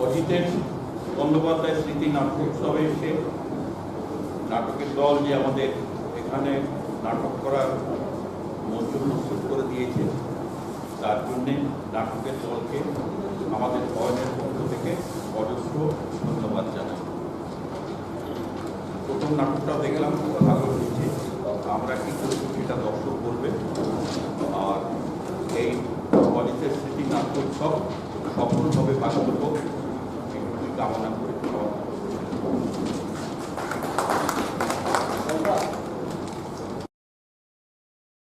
অজিতেশ বন্দ্যোপাধ্যায় স্মৃতি নাট্যোৎসবে এসে নাটকের দল যে আমাদের এখানে নাটক করার মঞ্চ প্রস্তুত করে দিয়েছে, তার জন্যে নাটকের দলকে আমাদের ভবনের পক্ষ থেকে অজস্র ধন্যবাদ জানাই। প্রথম নাটকটা দেখলাম, খুব ভালো হয়েছে। আমরা কি করছি সেটা দর্শক বলবে। আর এই অজিতের স্মৃতি নাট্যোৎসব সফলভাবে পালিত হোক, এটুকুই কামনা করে